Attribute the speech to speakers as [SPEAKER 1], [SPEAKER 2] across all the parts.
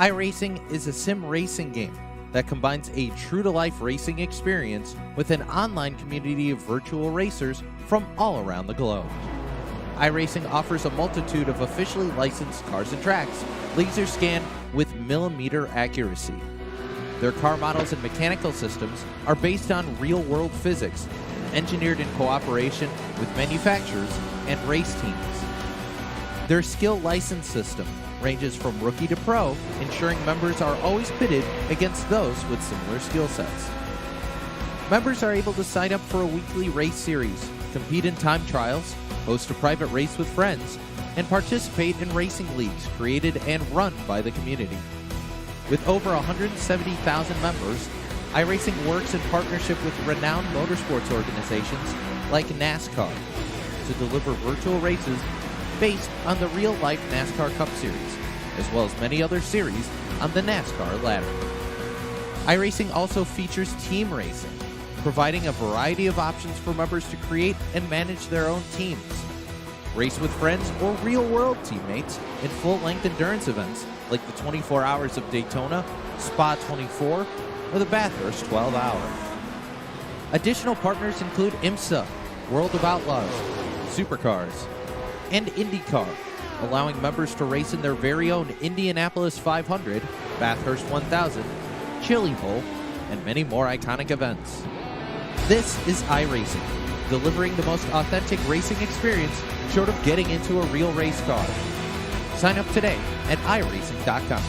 [SPEAKER 1] iRacing is a sim racing game that combines a true-to-life racing experience with an online community of virtual racers from all around the globe. iRacing offers a multitude of officially licensed cars and tracks, laser scanned with millimeter accuracy. Their car models and mechanical systems are based on real-world physics, engineered in cooperation with manufacturers and race teams. Their skill license system ranges from rookie to pro, ensuring members are always pitted against those with similar skill sets. Members are able to sign up for a weekly race series, compete in time trials, host a private race with friends, and participate in racing leagues created and run by the community. With over 170,000 members, iRacing works in partnership with renowned motorsports organizations like NASCAR to deliver virtual races based on the real-life NASCAR Cup Series, as well as many other series on the NASCAR ladder. iRacing also features team racing, providing a variety of options for members to create and manage their own teams. Race with friends or real-world teammates in full-length endurance events like the 24 Hours of Daytona, Spa 24, or the Bathurst 12 Hour. Additional partners include IMSA, World of Outlaws, Supercars, and IndyCar, allowing members to race in their very own Indianapolis 500, Bathurst 1000, Chili Bowl, and many more iconic events. This is iRacing, delivering the most authentic racing experience short of getting into a real race car. Sign up today at iRacing.com.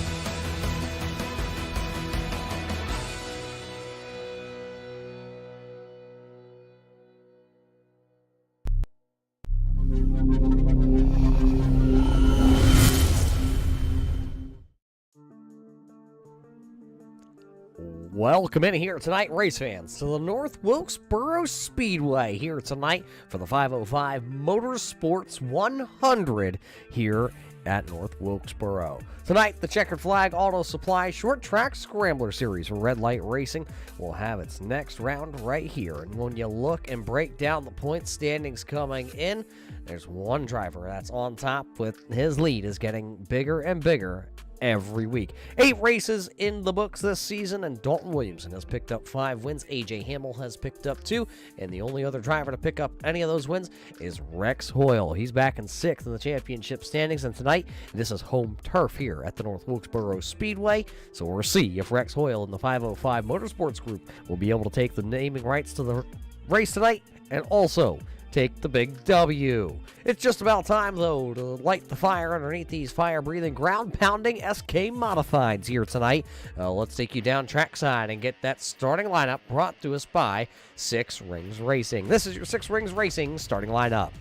[SPEAKER 2] Welcome in here tonight, race fans, to the North Wilkesboro Speedway here tonight for the 505 Motorsports 100 here at North Wilkesboro. Tonight, the Checkered Flag Auto Supply Short Track Scrambler Series for Red Light Racing will have its next round right here. And when you look and break down the point standings coming in, there's one driver that's on top with his lead is getting bigger and bigger every week. 8 races in the books this season, and Dalton Williamson has picked up 5 wins. AJ Hamill has picked up 2, and the only other driver to pick up any of those wins is Rex Hoyle. He's back in 6th in the championship standings, and tonight, this is home turf here at the North Wilkesboro Speedway, so we'll see if Rex Hoyle in the 505 Motorsports group will be able to take the naming rights to the race tonight, and also take the big W. It's just about time, though, to light the fire underneath these fire-breathing, ground-pounding SK Modifieds here tonight. Let's take you down trackside and get that starting lineup brought to us by 6 Rings Racing. This is your 6 Rings Racing starting lineup.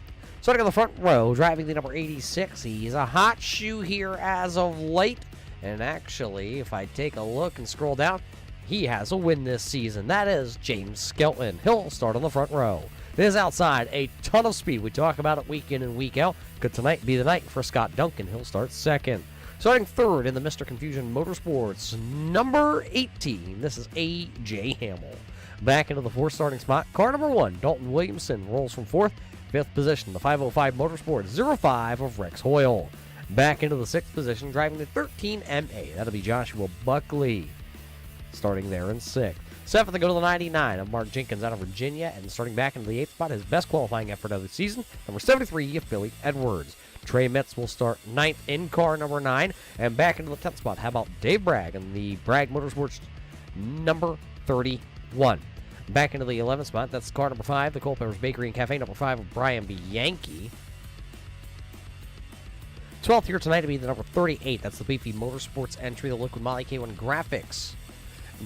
[SPEAKER 2] Starting on the front row, driving the number 86. He's a hot shoe here as of late. And actually, if I take a look and scroll down, he has a win this season. That is James Skelton. He'll start on the front row. It is outside, a ton of speed. We talk about it week in and week out. Could tonight be the night for Scott Duncan. He'll start second. Starting third in the Mr. Confusion Motorsports, number 18. This is A.J. Hamill. Back into the 4th starting spot. Car number 1, Dalton Williamson, rolls from 4th. 5th position, the 505 Motorsports 05 of Rex Hoyle. Back into the 6th position, driving the 13 MA. That'll be Joshua Buckley. Starting there in 6th. 7th to go to the 99 of Mark Jenkins out of Virginia, and starting back into the 8th spot, his best qualifying effort of the season, number 73 of Billy Edwards. Trey Metz will start 9th in car number 9, and back into the 10th spot. How about Dave Bragg in the Bragg Motorsports number 31. Back into the 11th spot, that's car number 5, the Culpepper's Bakery and Cafe, number 5 of Brian Bianchi. 12th here tonight to be the number 38, that's the Beefy Motorsports entry, the Liquid Molly K1 Graphics,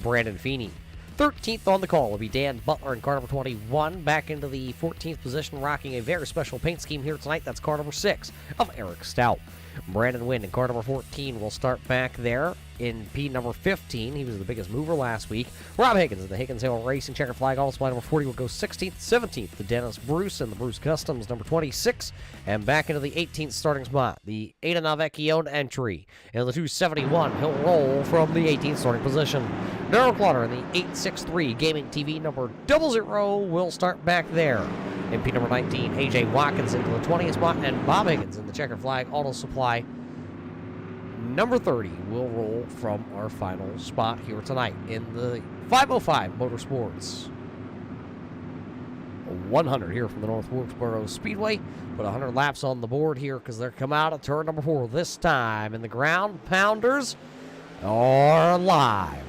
[SPEAKER 2] Brandon Feeney. 13th on the call will be Dan Butler in car number 21. Back into the 14th position, rocking a very special paint scheme here tonight. That's car number 6 of Eric Stout. Brandon Wynn in car number 14 will start back there in P number 15. He was the biggest mover last week. Rob Higgins in the Higgins Hill Racing Checkered Flag All Supply number 40 will go 16th. 17th to Dennis Bruce in the Bruce Customs number 26. And back into the 18th starting spot, the Ada Navecchione entry. In the 271, he'll roll from the 18th starting position. Darrell Clutter in the 863 Gaming TV number 00 will start back there. In P number 19, A.J. Watkins into the 20th spot, and Bob Higgins in the Checkered Flag Auto Supply number 30 will roll from our final spot here tonight in the 505 Motorsports 100 here from the North Wilkesboro Speedway. Put 100 laps on the board here because they're coming out of turn number 4 this time. And the ground pounders are live.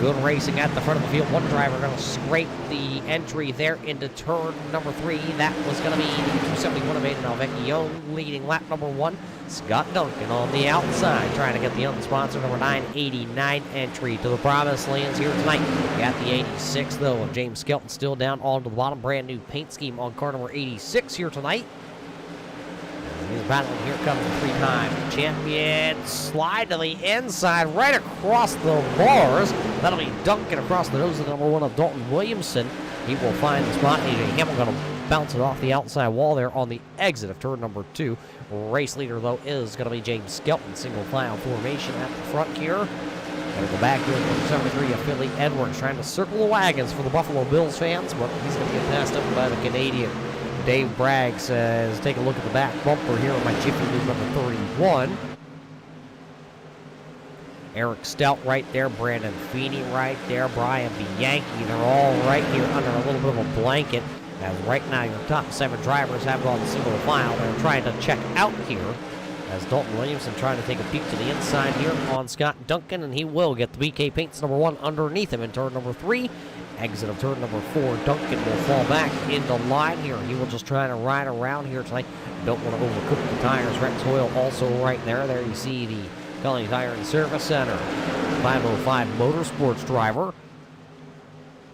[SPEAKER 2] Good racing at the front of the field. One driver going to scrape the entry there into turn number 3. That was going to be the 271 of Aiden Alvecchio leading lap number 1. Scott Duncan on the outside trying to get the unsponsored number 989 entry to the promised lands here tonight. Got the 86 though of James Skelton still down onto the bottom. Brand new paint scheme on car number 86 here tonight. He's battling. Here comes the three-time champion. Slide to the inside, right across the bars. That'll be Duncan across the nose of number 1 of Dalton Williamson. He will find the spot. AJ Hamill going to bounce it off the outside wall there on the exit of turn number 2. Race leader, though, is going to be James Skelton. Single file formation at the front here. Going to go back here with 73 of Philly Edwards, trying to circle the wagons for the Buffalo Bills fans, but he's going to get passed up by the Canadian. Dave Bragg says, take a look at the back bumper here on my Jiffy Lube number 31. Eric Stout right there, Brandon Feeney right there, Brian Bianchi. They're all right here under a little bit of a blanket. As right now your top 7 drivers have gone single file. They're trying to check out here. As Dalton Williamson trying to take a peek to the inside here on Scott Duncan, and he will get the BK Paints number 1 underneath him in turn number 3. Exit of turn number 4, Duncan will fall back into line here. He will just try to ride around here tonight. Don't want to overcook the tires. Rex Hoyle also right there. There you see the Gully Tire and Service Center 505 Motorsports driver.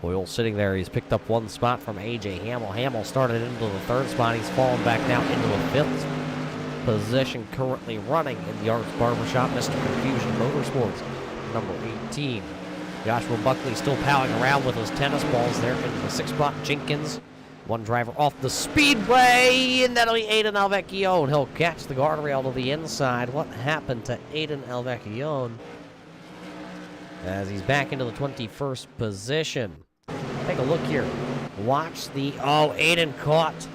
[SPEAKER 2] Hoyle sitting there. He's picked up 1 spot from AJ Hamill. Hamill started into the 3rd spot. He's fallen back down into a 5th position. Currently running in the Arts Barbershop, Mr. Confusion Motorsports number 18. Joshua Buckley still palling around with his tennis balls there into the 6th spot. Jenkins, 1 driver off the speedway, and that'll be Aiden Alvecchio, and he'll catch the guardrail to the inside. What happened to Aiden Alvecchio as he's back into the 21st position? Take a look here. Watch the, Aiden caught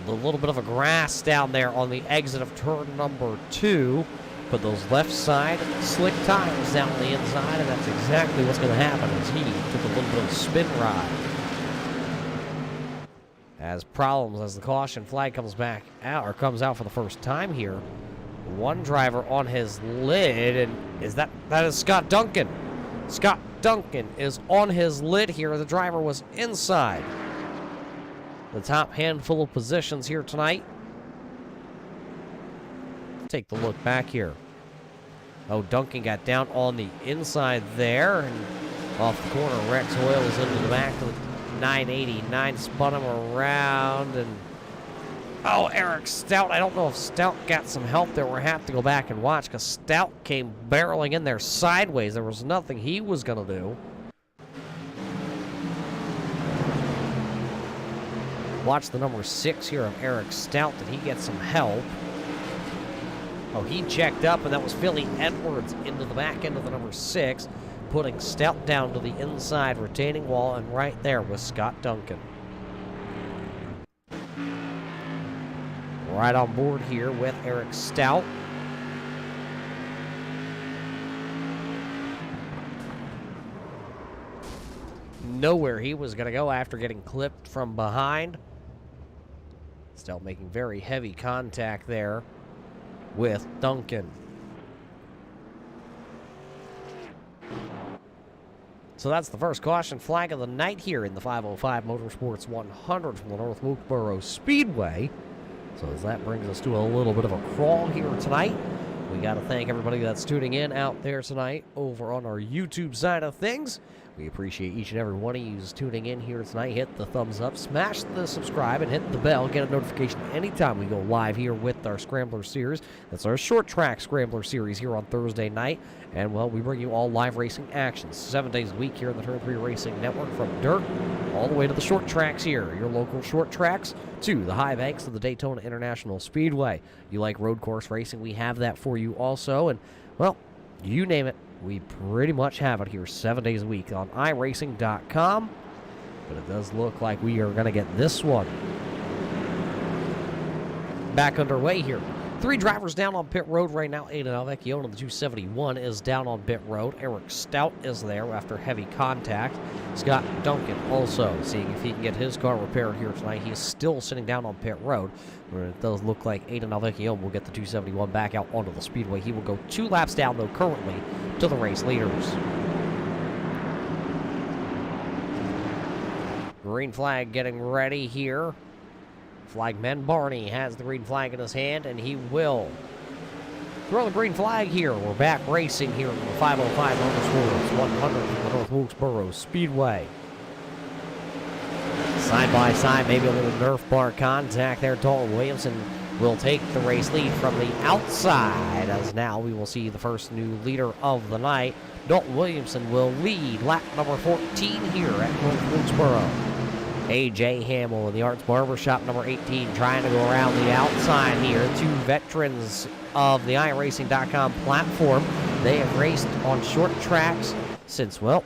[SPEAKER 2] a little bit of a grass down there on the exit of turn number 2. Put those left side slick tires down on the inside, and that's exactly what's going to happen as he took a little bit of a spin ride. As problems as the caution flag comes back out, or comes out for the first time here. 1 driver on his lid, and that is Scott Duncan. Scott Duncan is on his lid here. The driver was inside the top handful of positions here tonight. Take the look back here. Duncan got down on the inside there, and off the corner, Rex Hoyle is into the back of the 989, spun him around, and Eric Stout. I don't know if Stout got some help there. We'll have to go back and watch because Stout came barreling in there sideways. There was nothing he was going to do. Watch the number 6 here of Eric Stout. Did he get some help? He checked up, and that was Philly Edwards into the back end of the number 6, putting Stout down to the inside retaining wall, and right there was Scott Duncan. Right on board here with Eric Stout. Nowhere he was going to go after getting clipped from behind. Stout making very heavy contact there with Duncan. So that's the first caution flag of the night here in the 505 Motorsports 100 from the North Wilkesboro Speedway. So as that brings us to a little bit of a crawl here tonight. We got to thank everybody that's tuning in out there tonight over on our YouTube side of things. We appreciate each and every one of you tuning in here tonight. Hit the thumbs up, smash the subscribe, and hit the bell. Get a notification anytime we go live here with our Scrambler series. That's our short track Scrambler series here on Thursday night. And, well, we bring you all live racing actions 7 days a week here in the Turn 3 Racing Network, from dirt all the way to the short tracks here. Your local short tracks to the high banks of the Daytona International Speedway. You like road course racing, we have that for you also. And, well, you name it, We pretty much have it here 7 days a week on iRacing.com. But it does look like we are going to get this one back underway here. 3 drivers down on pit road right now. Aiden Alvecchione on the 271 is down on pit road. Eric Stout is there after heavy contact. Scott Duncan also seeing if he can get his car repaired here tonight. He's still sitting down on pit road, where it does look like Aiden Alvecchione will get the 271 back out onto the speedway. He will go 2 laps down, though, currently to the race leaders. Green flag getting ready here. Flagman Barney has the green flag in his hand, and he will throw the green flag here. We're back racing here in the 505 Motorsports 100 from the North Wilkesboro Speedway. Side by side, maybe a little Nerf bar contact there. Dalton Williamson will take the race lead from the outside, as now we will see the first new leader of the night. Dalton Williamson will lead lap number 14 here at North Wilkesboro. A.J. Hamill in the Arts Barbershop, number 18, trying to go around the outside here. 2 veterans of the iRacing.com platform. They have raced on short tracks since, well,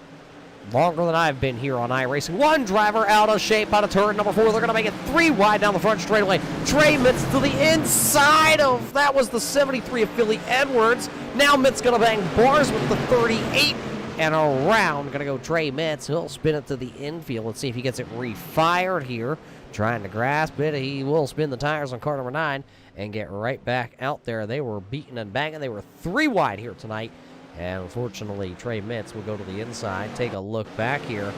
[SPEAKER 2] longer than I've been here on iRacing. 1 driver out of shape out of turn number 4. They're going to make it 3 wide down the front straightaway. Trey Mitz to the inside of, that was the 73 of Philly Edwards. Now Mitz going to bang bars with the 38. And around, going to go Trey Mitz. He'll spin it to the infield. Let's see if he gets it refired here. Trying to grasp it. He will spin the tires on car number 9 and get right back out there. They were beating and banging. They were 3 wide here tonight. And unfortunately, Trey Mitz will go to the inside. Take a look back here.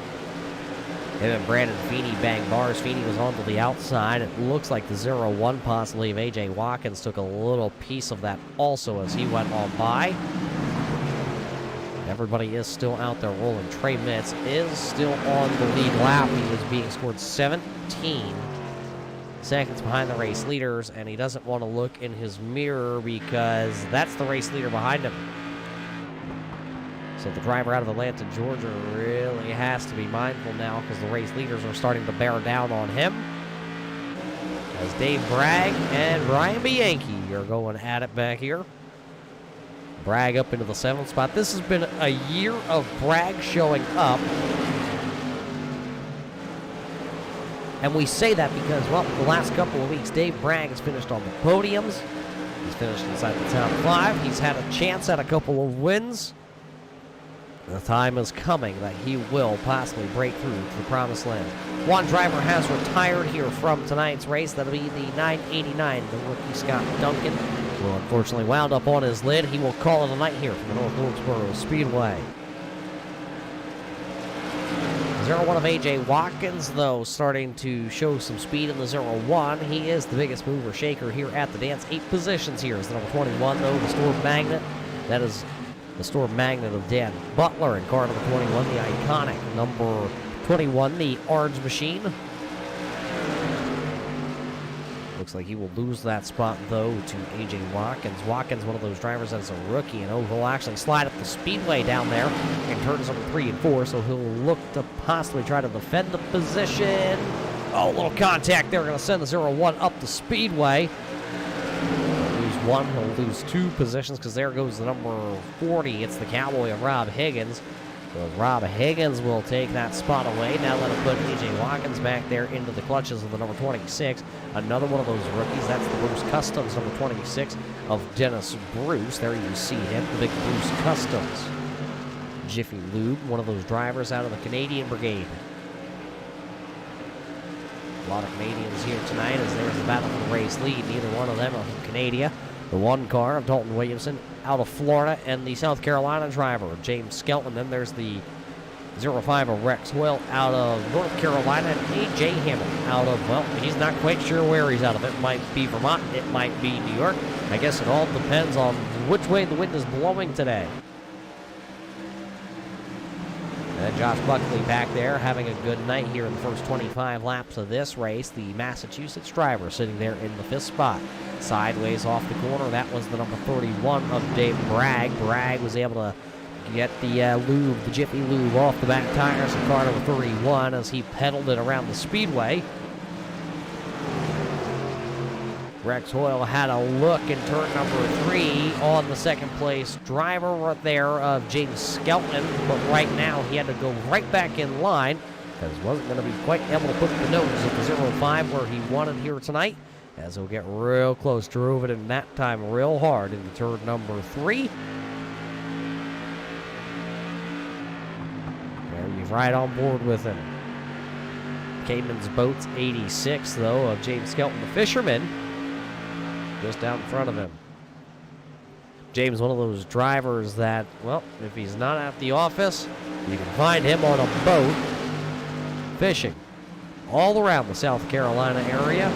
[SPEAKER 2] Him and Brandon Feeney bang bars. Feeney was on to the outside. It looks like the 0-1 possibly of A.J. Watkins took a little piece of that also as he went on by. Everybody is still out there rolling. Trey Mitz is still on the lead lap. He is being scored 17 seconds behind the race leaders, and he doesn't want to look in his mirror because that's the race leader behind him. So the driver out of Atlanta, Georgia really has to be mindful now because the race leaders are starting to bear down on him. As Dave Bragg and Ryan Bianchi are going at it back here. Bragg up into the 7th spot. This has been a year of Bragg showing up. And we say that because, well, the last couple of weeks, Dave Bragg has finished on the podiums. He's finished inside the top 5. He's had a chance at a couple of wins. The time is coming that he will possibly break through to the promised land. 1 driver has retired here from tonight's race. That'll be the 989, the rookie Scott Duncan. Will unfortunately wound up on his lid. He will call it a night here from the North Wilkesboro Speedway. 0-1 of A.J. Watkins, though, starting to show some speed in the 0-1. He is the biggest mover shaker here at the dance. 8 positions here is the number 21, though, the Storm Magnet. That is the Storm Magnet of Dan Butler. And car number 21, the iconic number 21, the Orange Machine. Looks like he will lose that spot, though, to A.J. Watkins. Watkins, one of those drivers that is a rookie, and he'll actually slide up the speedway down there in turns number 3 and 4, so he'll look to possibly try to defend the position. Oh, little contact there. Going to send the 0-1 up the speedway. He'll lose 1. He'll lose 2 positions because there goes the number 40. It's the Cowboy of Rob Higgins. So Rob Higgins will take that spot away. Now let him put A.J. Watkins back there into the clutches of the number 26. Another one of those rookies. That's the Bruce Customs, number 26 of Dennis Bruce. There you see him, the big Bruce Customs. Jiffy Lube, one of those drivers out of the Canadian Brigade. A lot of Canadians here tonight as there's a battle for the race lead. Neither one of them are from Canada. The 1 car of Dalton Williamson out of Florida, and the South Carolina driver, James Skelton. Then there's the 05 of Rex Hoyle out of North Carolina, and A.J. Hamill out of, well, he's not quite sure where he's out of. It might be Vermont, it might be New York. I guess it all depends on which way the wind is blowing today. And Josh Buckley back there having a good night here in the first 25 laps of this race. The Massachusetts driver sitting there in the 5th spot. Sideways off the corner, that was the number 31 of Dave Bragg. Bragg was able to get the lube, the Jiffy Lube, off the back tires of car number 31 as he pedaled it around the speedway. Rex Hoyle had a look in turn number 3 on the second place driver right there of James Skelton, but right now he had to go right back in line because he wasn't going to be quite able to put the nose at the 0.5 where he wanted here tonight, as he'll get real close. Drove it in that time real hard in turn number 3. There he's right on board with him. Cayman's Boats 86, though, of James Skelton, the fisherman, just out in front of him. James, one of those drivers that, well, if he's not at the office, you can find him on a boat fishing all around the South Carolina area.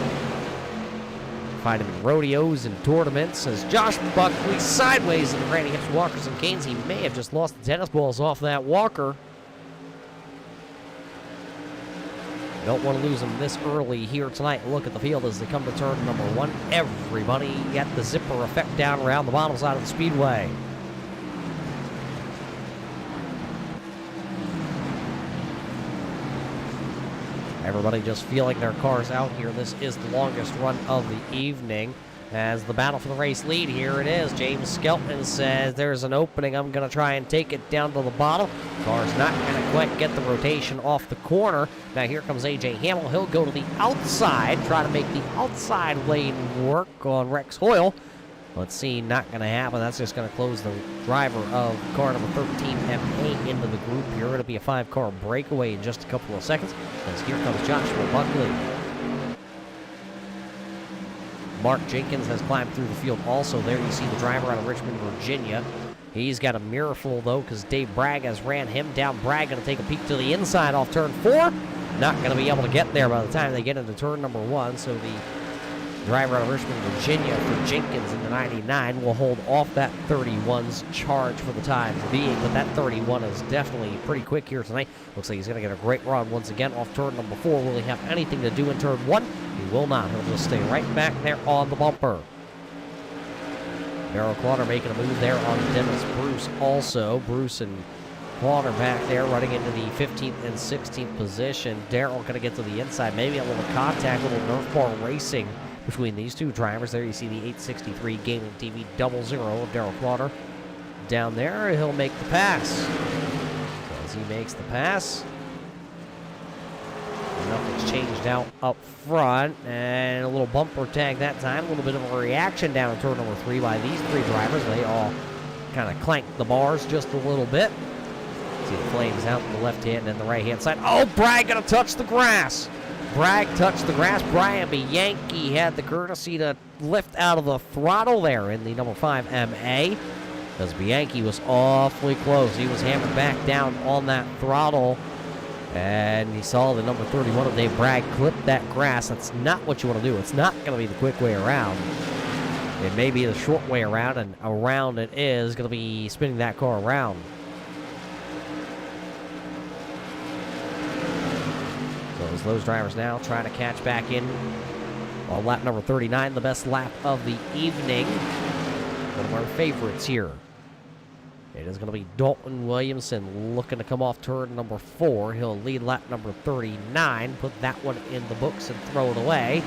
[SPEAKER 2] Find him in rodeos and tournaments as Josh Buckley sideways in the Granny Hips Walkers and Canes. He may have just lost the tennis balls off that walker. Don't want to lose them this early here tonight. Look at the field as they come to turn number 1. Everybody got the zipper effect down around the bottom side of the speedway. Everybody just feeling their cars out here. This is the longest run of the evening. As the battle for the race lead, here it is. James Skelton says there's an opening. I'm going to try and take it down to the bottom. Car's not going to quite get the rotation off the corner. Now here comes A.J. Hamill. He'll go to the outside, try to make the outside lane work on Rex Hoyle. Let's see, not going to happen. That's just going to close the driver of car number 13, MA, into the group here. It'll be a 5-car breakaway in just a couple of seconds, as here comes Joshua Buckley. Mark Jenkins has climbed through the field also. There you see the driver out of Richmond, Virginia. He's got a mirror full, though, because Dave Bragg has ran him down. Bragg going to take a peek to the inside off turn 4. Not going to be able to get there by the time they get into turn number 1, so the driver out of Richmond, Virginia for Jenkins in the 99 will hold off that 31's charge for the time being, but that 31 is definitely pretty quick here tonight. Looks like he's going to get a great run once again off turn number 4. Will he have anything to do in turn 1? He will not. He'll just stay right back there on the bumper. Darrell Clotter making a move there on Dennis Bruce also. Bruce and Clotter back there running into the 15th and 16th position. Darrell going to get to the inside. Maybe a little contact, a little Nerf ball racing between these two drivers. There you see the 863 Gaming TV 00 of Darrell Clotter. Down there, he'll make the pass. So as he makes the pass, nothing's changed out up front, and a little bumper tag that time. A little bit of a reaction down in turn number 3 by these 3 drivers. They all kind of clanked the bars just a little bit. See the flames out to the left hand and the right hand side. Oh, Bragg gonna touch the grass. Bragg touched the grass. Brian Bianchi had the courtesy to lift out of the throttle there in the number 5 MA, because Bianchi was awfully close. He was hammered back down on that throttle, and he saw the number 31 of Dave Bragg clip that grass. That's not what you want to do. It's not going to be the quick way around. It may be the short way around, and around it is going to be spinning that car around. Those drivers now trying to catch back in on lap number 39, the best lap of the evening. One of our favorites here. It is going to be Dalton Williamson looking to come off turn number 4. He'll lead lap number 39, put that one in the books and throw it away.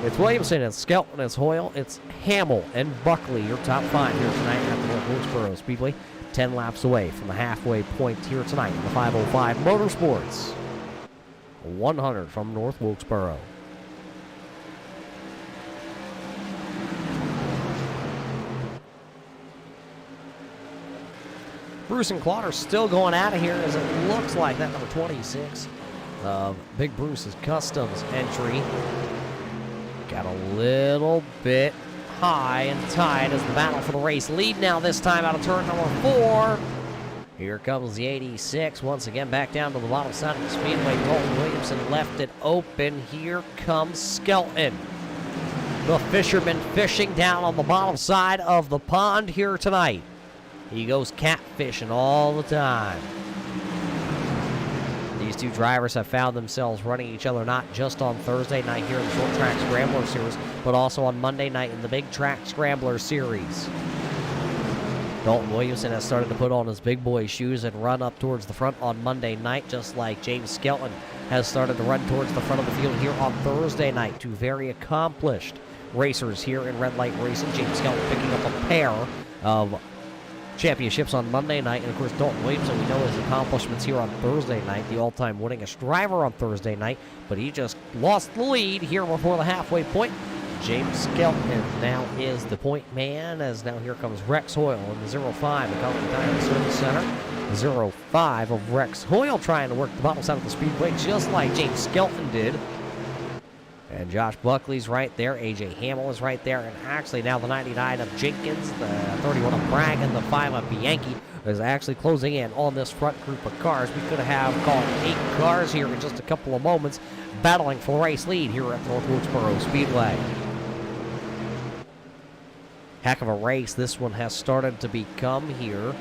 [SPEAKER 2] It's Williamson, it's Skelton, it's Hoyle, it's Hamill and Buckley, your top 5 here tonight at the North Wilkesboro Speedway. 10 laps away from the halfway point here tonight in the 505 Motorsports 100 from North Wilkesboro. Bruce and Clotter still going out of here, as it looks like that number 26 of Big Bruce's Customs entry got a little bit high and tight as the battle for the race lead now, this time out of turn number 4. Here comes the 86, once again back down to the bottom side of the speedway. Dalton Williamson left it open. Here comes Skelton, the fisherman, fishing down on the bottom side of the pond here tonight. He goes catfishing all the time. These two drivers have found themselves running each other not just on Thursday night here in the Short Track Scrambler Series, but also on Monday night in the Big Track Scrambler Series. Dalton Williamson has started to put on his big boy shoes and run up towards the front on Monday night, just like James Skelton has started to run towards the front of the field here on Thursday night. Two very accomplished racers here in red light racing. James Skelton picking up a pair of championships on Monday night, and of course Dalton Williamson, we know his accomplishments here on Thursday night, the all-time winningest driver on Thursday night, but he just lost the lead here before the halfway point. James Skelton now is the point man, as now here comes Rex Hoyle in the 05, the College Tire Service Center. 05 of Rex Hoyle trying to work the bottom side of the speedway just like James Skelton did. And Josh Buckley's right there. A.J. Hamill is right there. And actually now the 99 of Jenkins, the 31 of Bragg, and the 5 of Bianchi is actually closing in on this front group of cars. We could have called 8 cars here in just a couple of moments battling for race lead here at North Wilkesboro Speedway. Heck of a race this one has started to become here,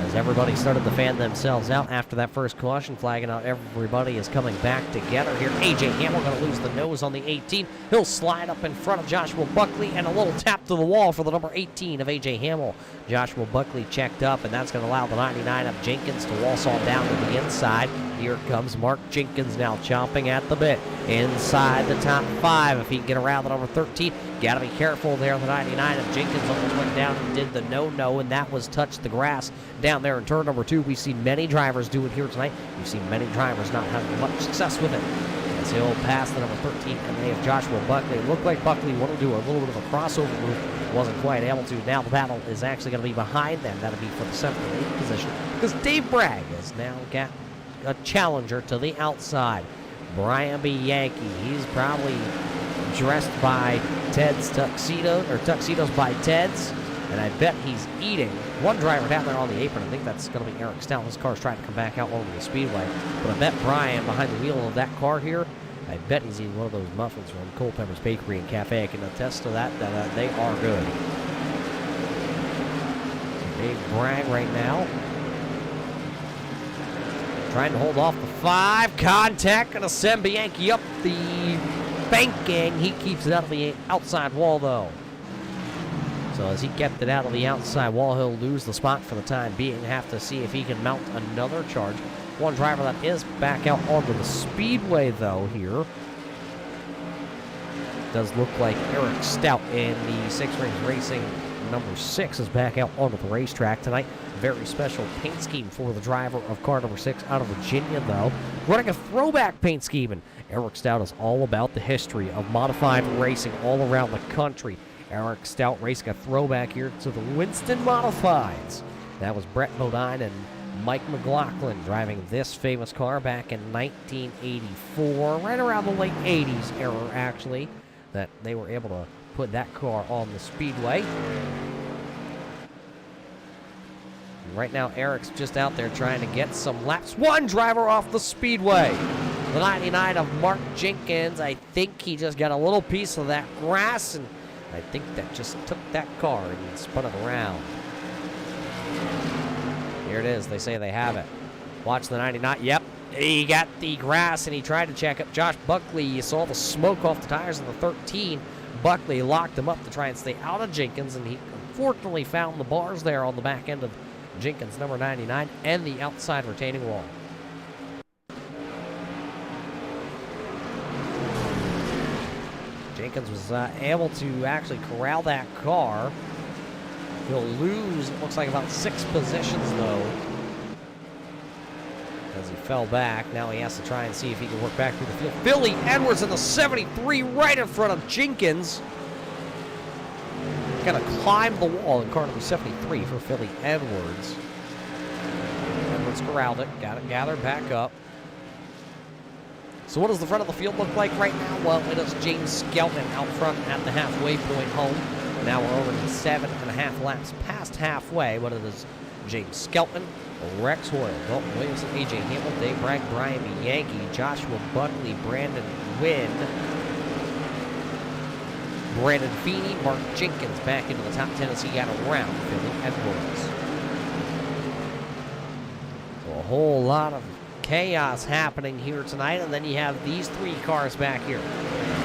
[SPEAKER 2] as everybody started to fan themselves out after that first caution flag, and now everybody is coming back together here. A.J. Hamill going to lose the nose on the 18. He'll slide up in front of Joshua Buckley, and a little tap to the wall for the number 18 of A.J. Hamill. Joshua Buckley checked up, and that's going to allow the 99 of Jenkins to waltz on down to the inside. Here comes Mark Jenkins now chomping at the bit. Inside the top 5, if he can get around the number 13. Got to be careful there. The 99 of Jenkins almost went down and did the no-no, and that was touch the grass down there in turn number 2. We've seen many drivers do it here tonight. We've seen many drivers not have much success with it. As he'll pass the number 13 and they have Joshua Buckley. It looked like Buckley wanted to do a little bit of a crossover move. Wasn't quite able to. Now the battle is actually going to be behind them. That'll be for the 7th and 8th position, because Dave Bragg has now got a challenger to the outside. Brian Bianchi. He's probably dressed by Ted's tuxedo, or tuxedos by Ted's, and I bet he's eating. One driver down there on the apron. I think that's going to be Eric Stout. His car's trying to come back out over the speedway, but I bet Brian behind the wheel of that car here, I bet he's eating one of those muffins from Culpepper's Bakery and Cafe. I can attest to that, they are good. So Dave Bragg right now trying to hold off the 5. Contact, going to send Bianchi up the banking. He keeps it out of the outside wall, though. So as he kept it out of the outside wall, he'll lose the spot for the time being. Have to see if he can mount another charge. One driver that is back out onto the speedway, though, here. Does look like Eric Stout in the 6 Rings Racing number 6 is back out onto the racetrack tonight. Very special paint scheme for the driver of car number 6 out of Virginia, though. Running a throwback paint scheme, and Eric Stout is all about the history of modified racing all around the country. Eric Stout racing a throwback here to the Winston Modifieds. That was Brett Bodine and Mike McLaughlin driving this famous car back in 1984, right around the late 80s era, actually, that they were able to put that car on the speedway. Right now, Eric's just out there trying to get some laps. One driver off the speedway. The 99 of Mark Jenkins. I think he just got a little piece of that grass, and I think that just took that car and spun it around. Here it is. They say they have it. Watch the 99. Yep. He got the grass, and he tried to check up Josh Buckley. You saw the smoke off the tires of the 13. Buckley locked him up to try and stay out of Jenkins, and he unfortunately found the bars there on the back end of Jenkins number 99 and the outside retaining wall. Jenkins was able to actually corral that car. He'll lose, it looks like, about 6 positions, though, as he fell back. Now he has to try and see if he can work back through the field. Billy Edwards in the 73 right in front of Jenkins. Gonna climb the wall in car number 73 for Philly Edwards. Edwards corralled it, got it gathered back up. So what does the front of the field look like right now? Well, it is James Skelton out front at the halfway point home. Now we're over to 7.5 laps past halfway, but it is James Skelton, Rex Hoyle, Dalton Williamson, A.J. Hamill, Dave Bragg, Brian Bianchi, Joshua Buckley, Brandon Wynn, Brandon Feeney, Mark Jenkins back into the top 10 as he got around Philly Edwards. So a whole lot of chaos happening here tonight, and then you have these 3 cars back here.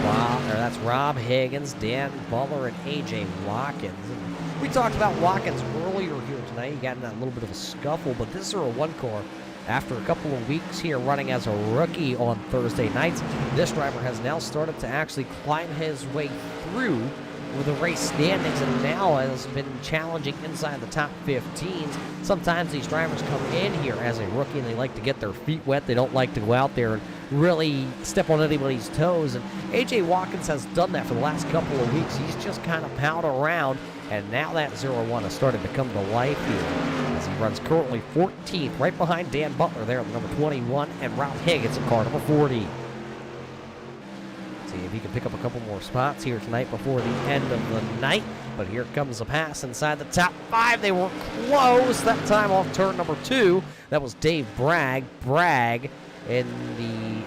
[SPEAKER 2] That's Rob Higgins, Dan Butler, and A.J. Watkins. And we talked about Watkins earlier here tonight. He got in a little bit of a scuffle, but this 01 car After a couple of weeks here running as a rookie on Thursday nights, this driver has now started to actually climb his way through with the race standings and now has been challenging inside the top 15s. Sometimes these drivers come in here as a rookie and they like to get their feet wet. They don't like to go out there and really step on anybody's toes. And A.J. Watkins has done that for the last couple of weeks. He's just kind of palled around, and now that 0-1 is starting to come to life here as he runs currently 14th, right behind Dan Butler there at number 21 and Rob Higgins at car number 40. See if he can pick up a couple more spots here tonight before the end of the night. But here comes a pass inside the top 5. They were close that time off turn number 2. That was Dave Bragg. Bragg in the,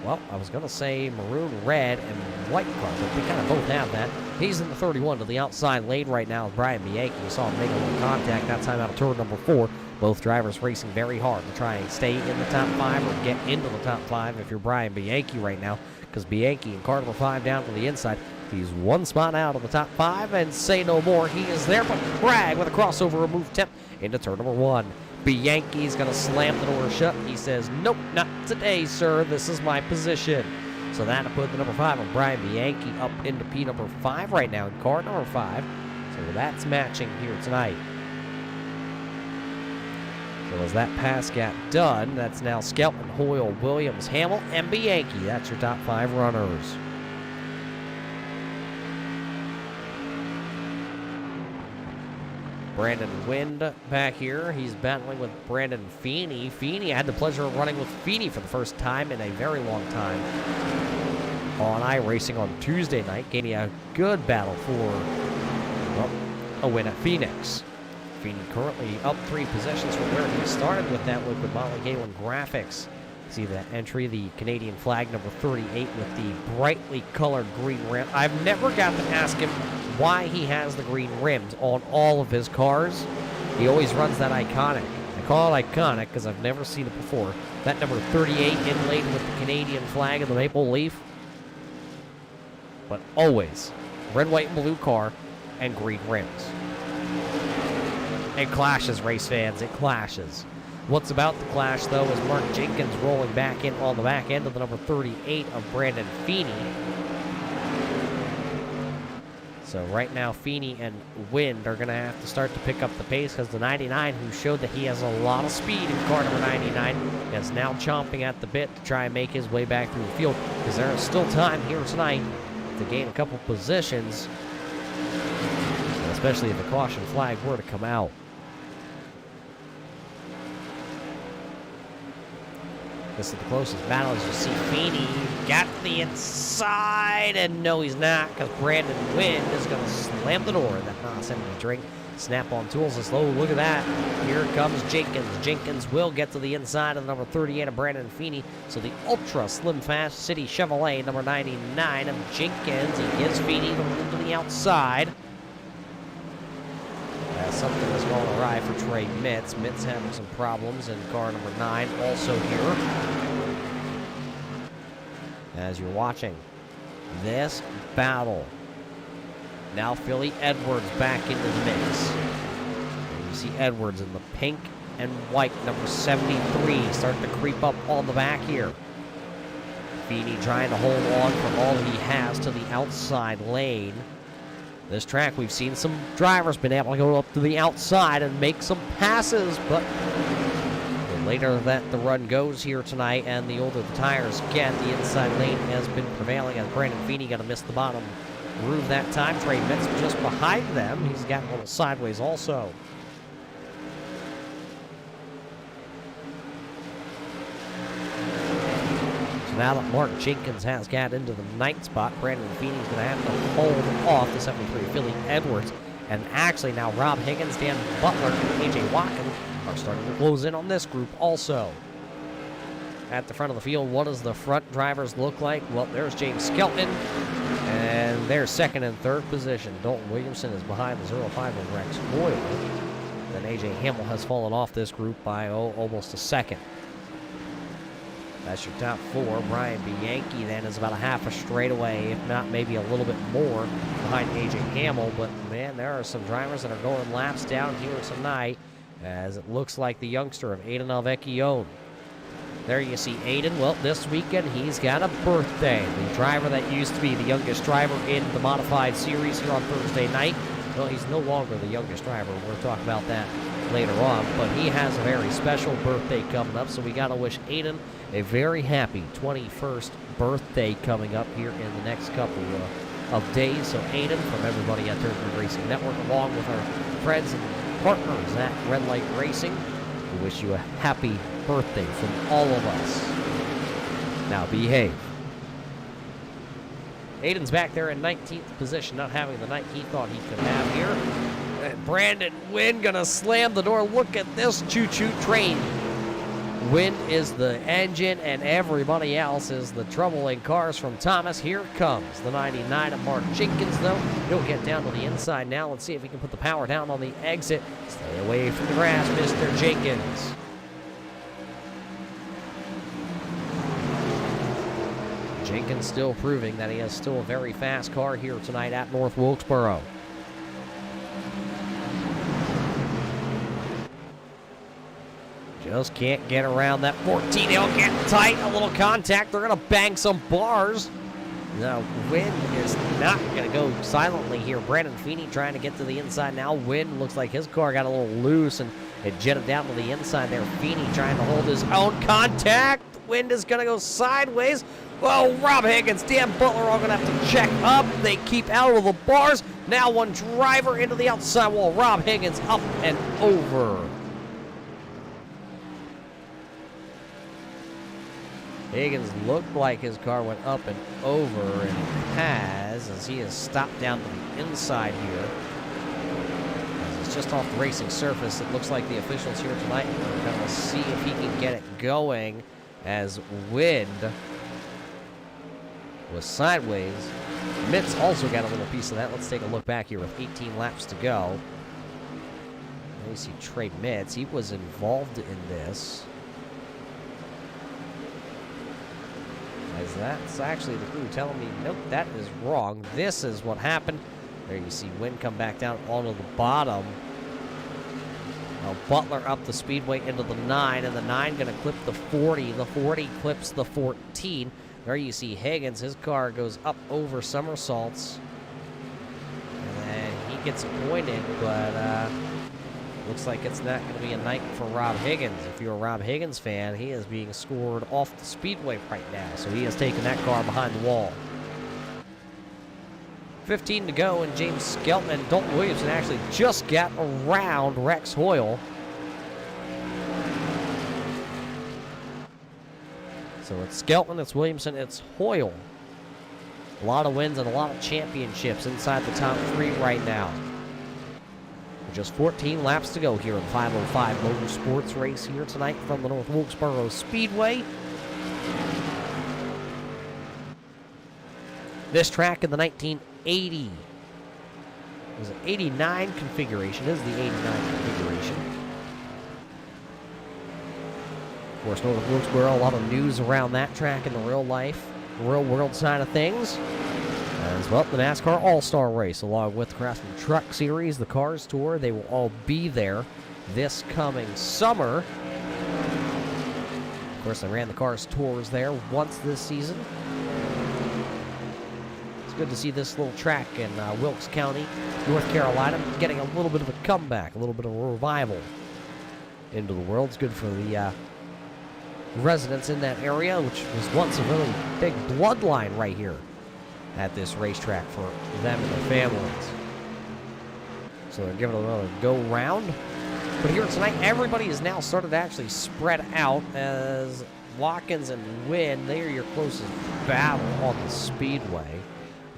[SPEAKER 2] well, I was going to say maroon, red, and white car, but they kind of both have that. He's in the 31 to the outside lane right now with Brian Bianchi. You saw him make a little contact that time out of turn number 4. Both drivers racing very hard to try and stay in the top 5 or get into the top 5 if you're Brian Bianchi right now, because Bianchi in car number 5 down to the inside. He's one spot out of the top 5, and say no more. He is there, but Bragg with a crossover remove tip into turn number 1. Bianchi's going to slam the door shut. He says, nope, not today, sir. This is my position. So that'll put the number 5 on Brian Bianchi up into P number 5 right now in car number 5. So that's matching here tonight. So as that pass got done, that's now Skelton, Hoyle, Williams, Hamill, and Bianchi. That's your top 5 runners. Brandon Wind back here. He's battling with Brandon Feeney. Feeney, I had the pleasure of running with Feeney for the first time in a very long time on iRacing on Tuesday night. Gave me a good battle for, well, a win at Phoenix. Feeney currently up 3 positions from where he started with that look with Molly Galen Graphics. See that entry, the Canadian flag number 38 with the brightly colored green rim. I've never got to ask him why he has the green rims on all of his cars. He always runs that iconic. I call it iconic because I've never seen it before. That number 38 inlaid with the Canadian flag and the maple leaf. But always red, white, and blue car and green rims. It clashes, race fans. It clashes. What's about the clash, though, is Mark Jenkins rolling back in on the back end of the number 38 of Brandon Feeney. So right now, Feeney and Wind are going to have to start to pick up the pace because the 99, who showed that he has a lot of speed in car number 99, is now chomping at the bit to try and make his way back through the field because there is still time here tonight to gain a couple positions, especially if the caution flag were to come out. This is the closest battle. As you see, Feeney got the inside, and no, he's not, because Brandon Wind is going to slam the door in that Haas empty drink. Snap-on tools is low. Look at that. Here comes Jenkins. Jenkins will get to the inside of the number 38 of Brandon Feeney. So the ultra slim fast City Chevrolet number 99 of Jenkins. He gives Feeney the room to the outside. Something has gone awry for Trey Mitz. Mitz having some problems in car number 9 also here. As you're watching this battle. Now Philly Edwards back into the mix. And you see Edwards in the pink and white, number 73, starting to creep up on the back here. Feeney trying to hold on for all he has to the outside lane. This track, we've seen some drivers been able to go up to the outside and make some passes, but the later that the run goes here tonight and the older the tires get, the inside lane has been prevailing as Brandon Feeney got to miss the bottom groove that time. Trey Mitz just behind them. He's got a little sideways also. Now that Mark Jenkins has got into the 9th spot, Brandon Feeney's going to have to hold off the 73 Philly Edwards. And actually now Rob Higgins, Dan Butler, and A.J. Watkins are starting to close in on this group also. At the front of the field, what does the front drivers look like? Well, there's James Skelton, and there's second and third position. Dalton Williamson is behind the 05 of Rex Hoyle. Then A.J. Hamill has fallen off this group by almost a second. That's your top 4. Brian Bianchi then is about a half a straightaway, if not maybe a little bit more, behind A.J. Hamill. But, man, there are some drivers that are going laps down here tonight. as it looks like the youngster of Aiden Alvecchione. There you see Aiden. Well, this weekend he's got a birthday. The driver that used to be the youngest driver in the modified series here on Thursday night. Well, he's no longer the youngest driver. We'll talk about that later on. But he has a very special birthday coming up, so we got to wish Aiden a very happy 21st birthday coming up here in the next couple of days. So Aiden, from everybody at Turkey Racing Network, along with our friends and partners at Red Light Racing, we wish you a happy birthday from all of us. Now behave. Aiden's back there in 19th position, not having the night he thought he could have here. And Brandon Wynn gonna slam the door. Look at this choo-choo train. Wynn is the engine, and everybody else is the troubling cars from Thomas. Here comes the 99 of Mark Jenkins, though. He'll get down to the inside now. Let's see if he can put the power down on the exit. Stay away from the grass, Mr. Jenkins. Jenkins still proving that he has still a very fast car here tonight at North Wilkesboro. Just can't get around that 14. He'll get tight, a little contact. They're going to bang some bars. Now, Wynn is not going to go silently here. Brandon Feeney trying to get to the inside now. Wynn looks like his car got a little loose and it jetted down to the inside there. Feeney trying to hold his own contact. Wind is going to go sideways. Well, Rob Higgins, Dan Butler are going to have to check up. They keep out of the bars. Now one driver into the outside wall. Rob Higgins up and over. Higgins looked like his car went up and over, and it has, as he is stopped down to the inside here. As it's just off the racing surface, it looks like the officials here tonight are going to see if he can get it going, as Wind was sideways. Mitts also got a little piece of that. Let's take a look back here with 18 laps to go. There you see Trey Mitts. He was involved in this. As that's actually the crew telling me, nope, that is wrong. This is what happened. There you see Wynn come back down onto the bottom. Now Butler up the speedway into the 9, and the 9 going to clip the 40. The 40 clips the 14. There you see Higgins. His car goes up over somersaults. And then he gets a point in, but looks like it's not going to be a night for Rob Higgins. If you're a Rob Higgins fan, he is being scored off the speedway right now. So he has taken that car behind the wall. 15 to go, and James Skelton and Dalton Williamson actually just got around Rex Hoyle. So it's Skelton, it's Williamson, it's Hoyle. A lot of wins and a lot of championships inside the top 3 right now. Just 14 laps to go here in the 505 Motorsports race here tonight from the North Wilkesboro Speedway. This track in the 1980, was it 89 configuration? It is the 89 configuration. Of course, North Wilkesboro, a lot of news around that track in the real life, real world side of things. As well, the NASCAR All-Star Race, along with the Craftsman Truck Series, the Cars Tour, they will all be there this coming summer. Of course, they ran the Cars Tours there once this season. It's good to see this little track in Wilkes County, North Carolina, getting a little bit of a comeback, a little bit of a revival into the world. It's good for the residents in that area, which was once a really big bloodline right here at this racetrack for them and their families. So they're giving it another go-round. But here tonight, everybody has now started to actually spread out, as Watkins and Wynn, they are your closest battle on the speedway.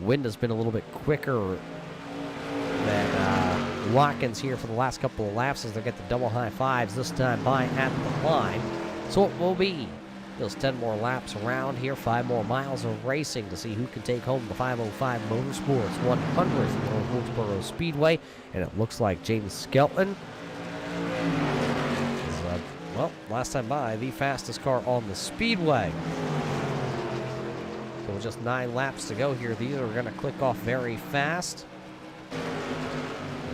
[SPEAKER 2] Wynn has been a little bit quicker than Watkins here for the last couple of laps as they get the double high fives this time by at the line. So it will be just 10 more laps around here, 5 more miles of racing to see who can take home the 505 Motorsports 100 from North Wilkesboro Speedway. And it looks like James Skelton is, well, last time by, the fastest car on the speedway. So with just 9 laps to go here, these are going to click off very fast.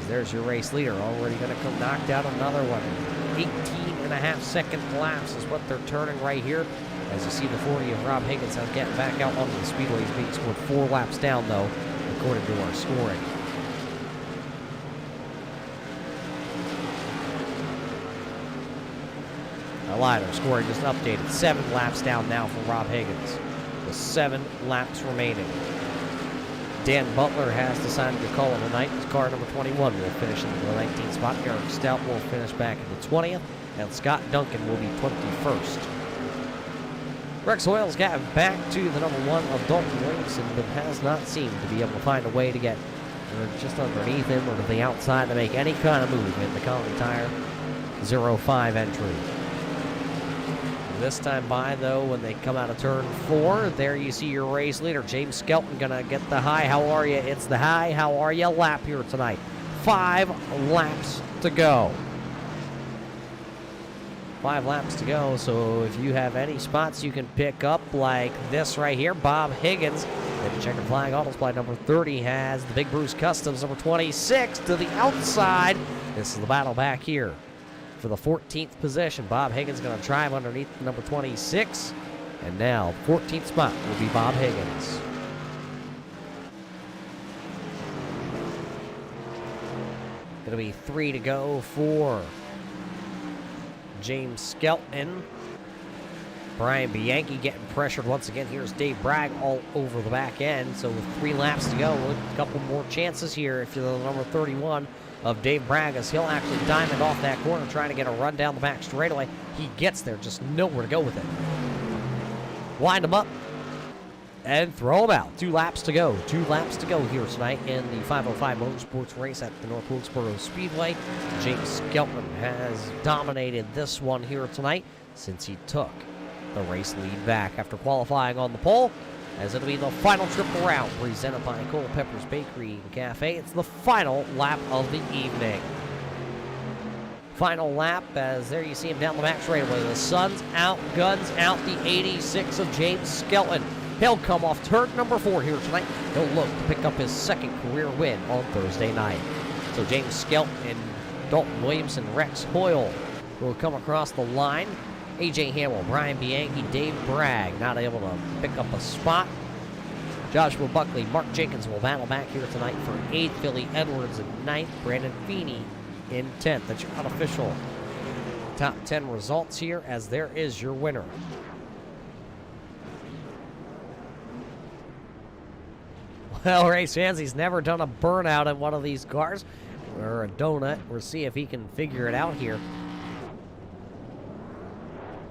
[SPEAKER 2] as there's your race leader already going to come knocked out another one. 18.5-second laps is what they're turning right here. As you see the 40 of Rob Higgins now getting back out onto the speedway. He's being scored 4 laps down, though, according to our scoring. I lied, our scoring just updated. 7 laps down now for Rob Higgins, with 7 laps remaining. Dan Butler has decided to call it a night. His car number 21 will finish in the 19th spot. Eric Stout will finish back in the 20th, and Scott Duncan will be 21st. Rex Hoyle's gotten back to the number 1 of Dalton Williamson, but has not seemed to be able to find a way to get just underneath him or to the outside to make any kind of move in the Conley Tire 05 entry. This time by, though, when they come out of turn 4, there you see your race leader, James Skelton, gonna get the hi, how are you? It's the hi, how are you lap here tonight. 5 laps to go. 5 laps to go, so if you have any spots you can pick up like this right here, Bob Higgins, and checkered flag auto supply number 30 has the Big Bruce Customs number 26 to the outside. This is the battle back here for the 14th position. Bob Higgins going to drive underneath number 26. And now, 14th spot will be Bob Higgins. Going to be 3 to go for James Skelton. Brian Bianchi getting pressured once again. Here's Dave Bragg all over the back end. So with 3 laps to go, a couple more chances here if you're the number 31 of Dave Bragg, as he'll actually diamond off that corner trying to get a run down the back straightaway. He gets there, just nowhere to go with it. Wind him up and throw him out. 2 laps to go. 2 laps to go here tonight in the 505 Motorsports race at the North Wilkesboro Speedway. James Skelton has dominated this one here tonight since he took the race lead back after qualifying on the pole, as it'll be the final triple round presented by Cole Pepper's Bakery and Cafe. It's the final lap of the evening. Final lap, as there you see him down the back straightaway. The sun's out, guns out, the 86 of James Skelton. He'll come off turn number 4 here tonight. He'll look to pick up his 2nd career win on Thursday night. So James Skelton and Dalton Williamson, Rex Hoyle will come across the line. A.J. Hamill, Brian Bianchi, Dave Bragg not able to pick up a spot. Joshua Buckley, Mark Jenkins will battle back here tonight for 8th. Billy Edwards in 9th. Brandon Feeney in 10th. That's your unofficial top 10 results here, as there is your winner. Well, race fans, he's never done a burnout in one of these cars, or a donut. We'll see if he can figure it out here.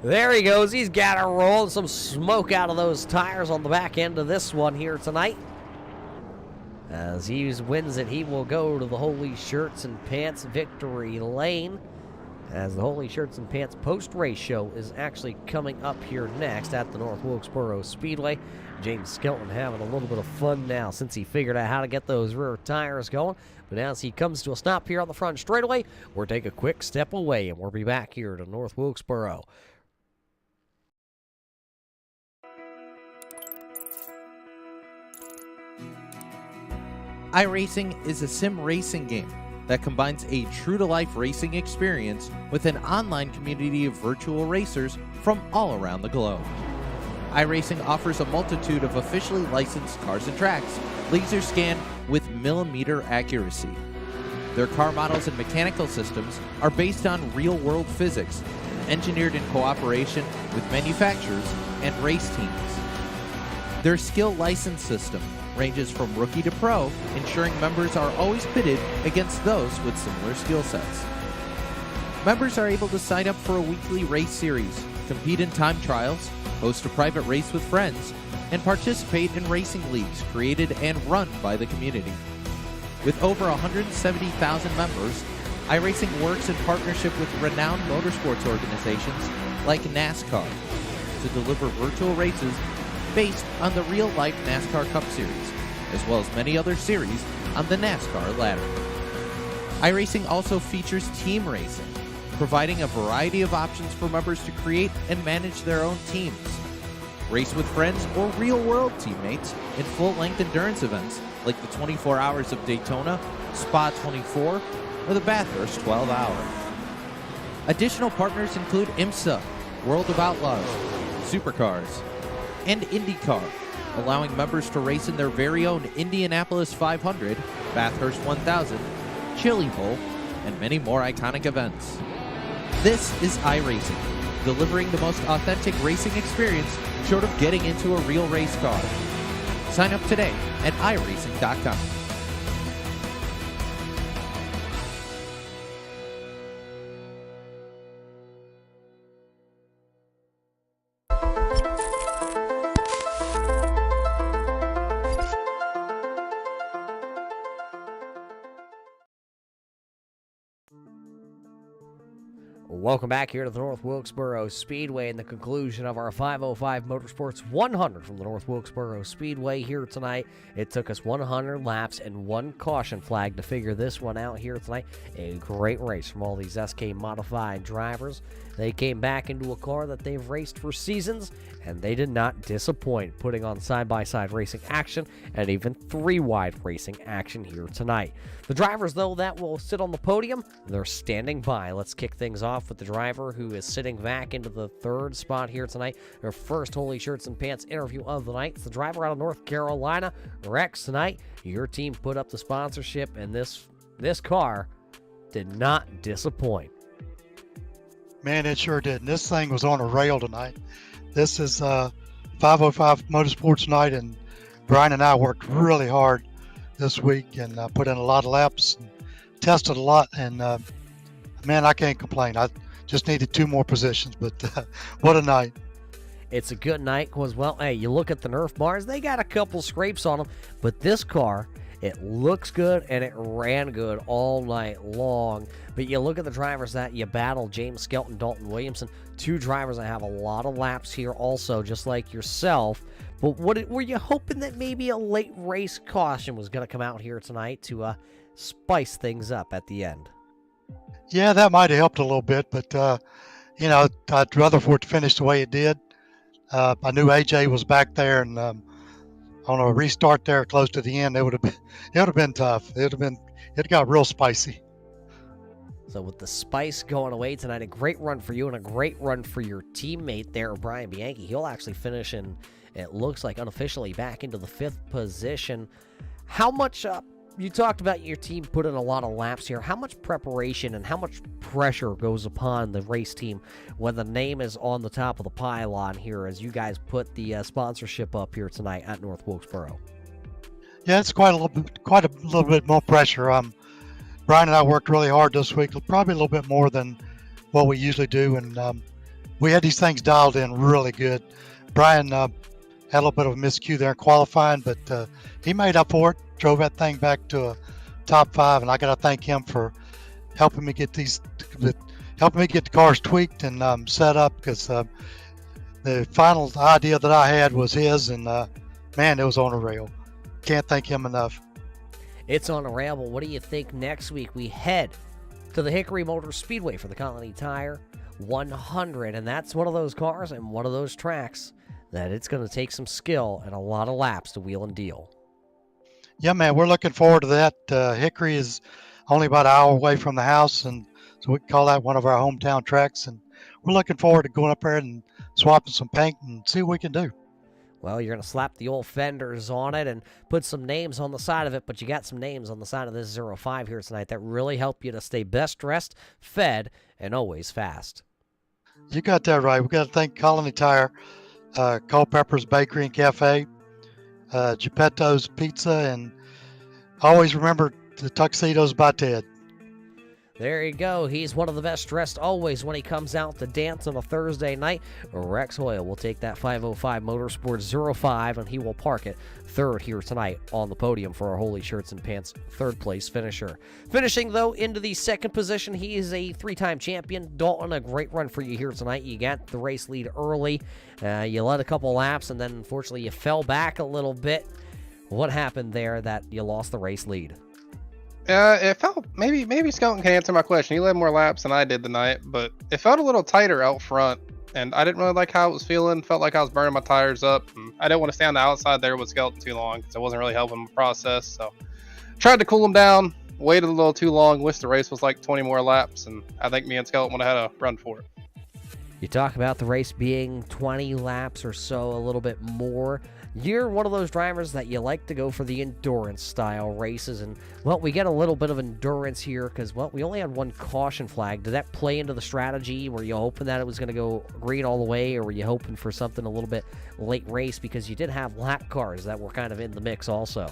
[SPEAKER 2] There he goes. He's got to roll some smoke out of those tires on the back end of this one here tonight. As he wins it, he will go to the Holy Shirts and Pants victory lane, as the Holy Shirts and Pants post-race show is actually coming up here next at the North Wilkesboro Speedway. James Skelton having a little bit of fun now since he figured out how to get those rear tires going. But as he comes to a stop here on the front straightaway, we'll take a quick step away, and we'll be back here to North Wilkesboro.
[SPEAKER 1] iRacing is a sim racing game that combines a true-to-life racing experience with an online community of virtual racers from all around the globe. iRacing offers a multitude of officially licensed cars and tracks, laser scanned with millimeter accuracy. Their car models and mechanical systems are based on real-world physics, engineered in cooperation with manufacturers and race teams. Their skill license system ranges from rookie to pro, ensuring members are always pitted against those with similar skill sets. Members are able to sign up for a weekly race series, compete in time trials, host a private race with friends, and participate in racing leagues created and run by the community. With over 170,000 members, iRacing works in partnership with renowned motorsports organizations like NASCAR to deliver virtual races based on the real-life NASCAR Cup Series, as well as many other series on the NASCAR ladder. iRacing also features team racing, providing a variety of options for members to create and manage their own teams. Race with friends or real-world teammates in full-length endurance events like the 24 Hours of Daytona Spa 24, or the Bathurst 12 Hour. Additional partners include IMSA, World of Outlaws, Supercars, and IndyCar, allowing members to race in their very own Indianapolis 500, Bathurst 1000, Chili Bowl, and many more iconic events. This is iRacing, delivering the most authentic racing experience short of getting into a real race car. Sign up today at iRacing.com.
[SPEAKER 2] Welcome back here to the North Wilkesboro Speedway and the conclusion of our 505 Motorsports 100 from the North Wilkesboro Speedway here tonight. It took us 100 laps and one caution flag to figure this one out here tonight. A great race from all these SK Modified drivers. They came back into a car that they've raced for seasons, and they did not disappoint, putting on side-by-side racing action and even three-wide racing action here tonight. The drivers, though, that will sit on the podium, they're standing by. Let's kick things off with the driver who is sitting back into the third spot here tonight. Her first Holy Shirts and Pants interview of the night. It's the driver out of North Carolina, Rex, tonight. Your team put up the sponsorship, and this car did not disappoint.
[SPEAKER 3] Man, it sure did. And this thing was on a rail tonight. This is 505 Motorsports night, and Brian and I worked really hard this week and put in a lot of laps and tested a lot. And man, I can't complain. I just needed 2 more positions, but what a night.
[SPEAKER 2] It's a good night because, well, hey, you look at the Nerf bars, they got a couple scrapes on them, but this car, it looks good and it ran good all night long. But you look at the drivers that you battled, James Skelton, Dalton Williamson, 2 drivers that have a lot of laps here also, just like yourself. But were you hoping that maybe a late race caution was going to come out here tonight to spice things up at the end?
[SPEAKER 3] Yeah, that might have helped a little bit, but, you know, I'd rather for it to finish the way it did. I knew AJ was back there, and on a restart there close to the end, it would have been tough. It got real spicy.
[SPEAKER 2] So with the spice going away tonight, a great run for you and a great run for your teammate there, Brian Bianchi. He'll actually finish in, it looks like, unofficially back into the 5th position. How much, you talked about your team put in a lot of laps here. How much preparation and how much pressure goes upon the race team when the name is on the top of the pylon here as you guys put the sponsorship up here tonight at North Wilkesboro?
[SPEAKER 3] Yeah, it's quite a little bit more pressure. Brian and I worked really hard this week, probably a little bit more than what we usually do, and we had these things dialed in really good. Brian had a little bit of a miscue there in qualifying, but he made up for it, drove that thing back to a top 5, and I got to thank him for helping me get the cars tweaked and set up, because the final idea that I had was his, and man, it was on a rail. Can't thank him enough.
[SPEAKER 2] It's on a rail, but what do you think next week? We head to the Hickory Motor Speedway for the Colony Tire 100, and that's one of those cars and one of those tracks that it's going to take some skill and a lot of laps to wheel and deal.
[SPEAKER 3] Yeah, man, we're looking forward to that. Hickory is only about an hour away from the house, and so we can call that one of our hometown tracks, and we're looking forward to going up there and swapping some paint and see what we can do.
[SPEAKER 2] Well, you're going to slap the old fenders on it and put some names on the side of it, but you got some names on the side of this 05 here tonight that really help you to stay best dressed, fed, and always fast.
[SPEAKER 3] You got that right. We got to thank Colony Tire, Culpepper's Bakery and Cafe, Geppetto's Pizza, and always remember the Tuxedos by Ted.
[SPEAKER 2] There you go. He's one of the best dressed always when he comes out to dance on a Thursday night. Rex Hoyle will take that 505 Motorsports 05, and he will park it third here tonight on the podium for our Holy Shirts and Pants third place finisher. Finishing, though, into the 2nd position, he is a 3-time champion. Dalton, a great run for you here tonight. You got the race lead early. You led a couple laps, and then unfortunately you fell back a little bit. What happened there that you lost the race lead?
[SPEAKER 4] It felt, maybe Skelton can answer my question. He led more laps than I did tonight, but it felt a little tighter out front, and I didn't really like how it was feeling. Felt like I was burning my tires up, and I didn't want to stay on the outside there with Skelton too long because I wasn't really helping him process. So tried to cool him down, waited a little too long. Wish the race was like 20 more laps, and I think me and Skeleton would have had a run for it.
[SPEAKER 2] You talk about the race being 20 laps or so, a little bit more. You're one of those drivers that you like to go for the endurance style races, and well, we get a little bit of endurance here because, well, we only had one caution flag. Did that play into the strategy? Were you hoping that it was going to go green all the way, or were you hoping for something a little bit late race because you did have lap cars that were kind of in the mix also?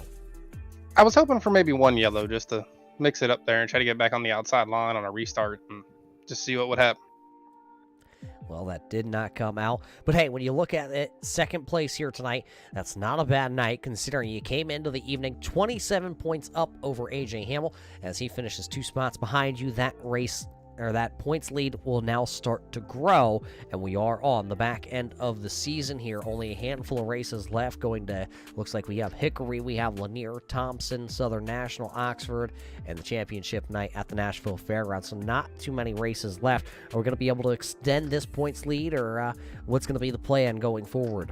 [SPEAKER 4] I was hoping for maybe one yellow just to mix it up there and try to get back on the outside line on a restart and just see what would happen.
[SPEAKER 2] Well, that did not come out. But hey, when you look at it, second place here tonight, that's not a bad night considering you came into the evening 27 points up over AJ Hamill as he finishes 2 spots behind you. That race, or that points lead, will now start to grow, and we are on the back end of the season here. Only a handful of races left going to, looks like we have Hickory, we have Lanier, Thompson, Southern National, Oxford, and the championship night at the Nashville Fairgrounds. So not too many races left. Are we going to be able to extend this points lead, or what's going to be the plan going forward?